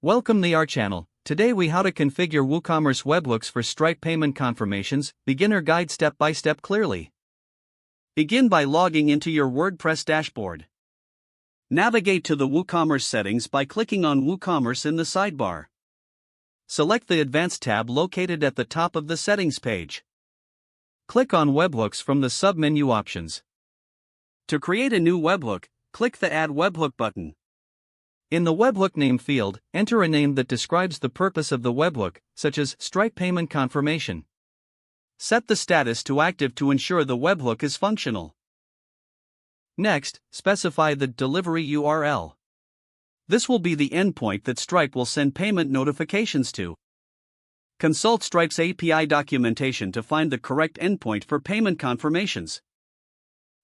Welcome to our channel. Today we how to configure WooCommerce webhooks for Stripe payment confirmations, beginner guide step by step clearly. Begin by logging into your WordPress dashboard. Navigate to the WooCommerce settings by clicking on WooCommerce in the sidebar. Select the Advanced tab located at the top of the settings page. Click on Webhooks from the sub-menu options. To create a new webhook, click the Add Webhook button. In the webhook name field, enter a name that describes the purpose of the webhook, such as Stripe Payment Confirmation. Set the status to active to ensure the webhook is functional. Next, specify the delivery URL. This will be the endpoint that Stripe will send payment notifications to. Consult Stripe's API documentation to find the correct endpoint for payment confirmations.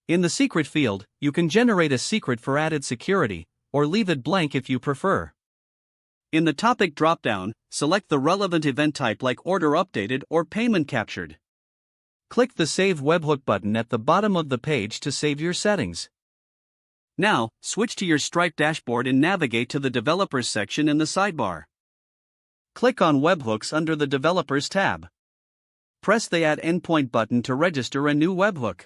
In the secret field, you can generate a secret for added security, or leave it blank if you prefer. In the topic dropdown, select the relevant event type like order updated or payment captured. Click the Save Webhook button at the bottom of the page to save your settings. Now, switch to your Stripe dashboard and navigate to the Developers section in the sidebar. Click on Webhooks under the Developers tab. Press the Add Endpoint button to register a new webhook.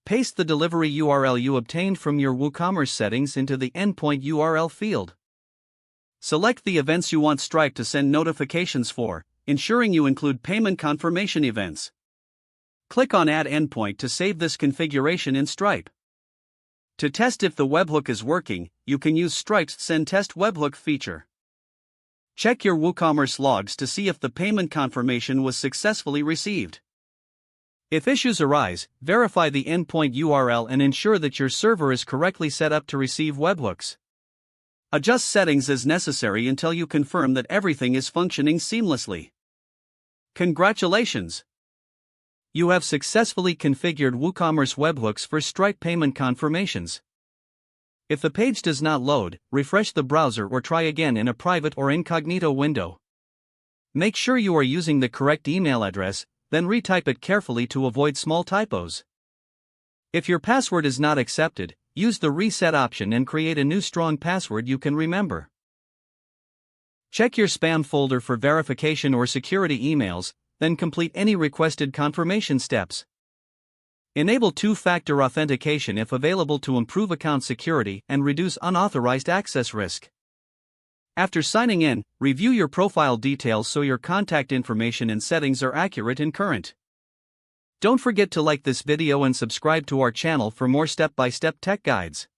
Paste the delivery URL you obtained from your WooCommerce settings into the endpoint URL field. Select the events you want Stripe to send notifications for, ensuring you include payment confirmation events. Click on Add Endpoint to save this configuration in Stripe. To test if the webhook is working, you can use Stripe's Send Test Webhook feature. Check your WooCommerce logs to see if the payment confirmation was successfully received. If issues arise, verify the endpoint URL and ensure that your server is correctly set up to receive webhooks. Adjust settings as necessary until you confirm that everything is functioning seamlessly. Congratulations! You have successfully configured WooCommerce webhooks for Stripe payment confirmations. If the page does not load, refresh the browser or try again in a private or incognito window. Make sure you are using the correct email address, then retype it carefully to avoid small typos. If your password is not accepted, use the reset option and create a new strong password you can remember. Check your spam folder for verification or security emails, then complete any requested confirmation steps. Enable two-factor authentication if available to improve account security and reduce unauthorized access risk. After signing in, review your profile details so your contact information and settings are accurate and current. Don't forget to like this video and subscribe to our channel for more step-by-step tech guides.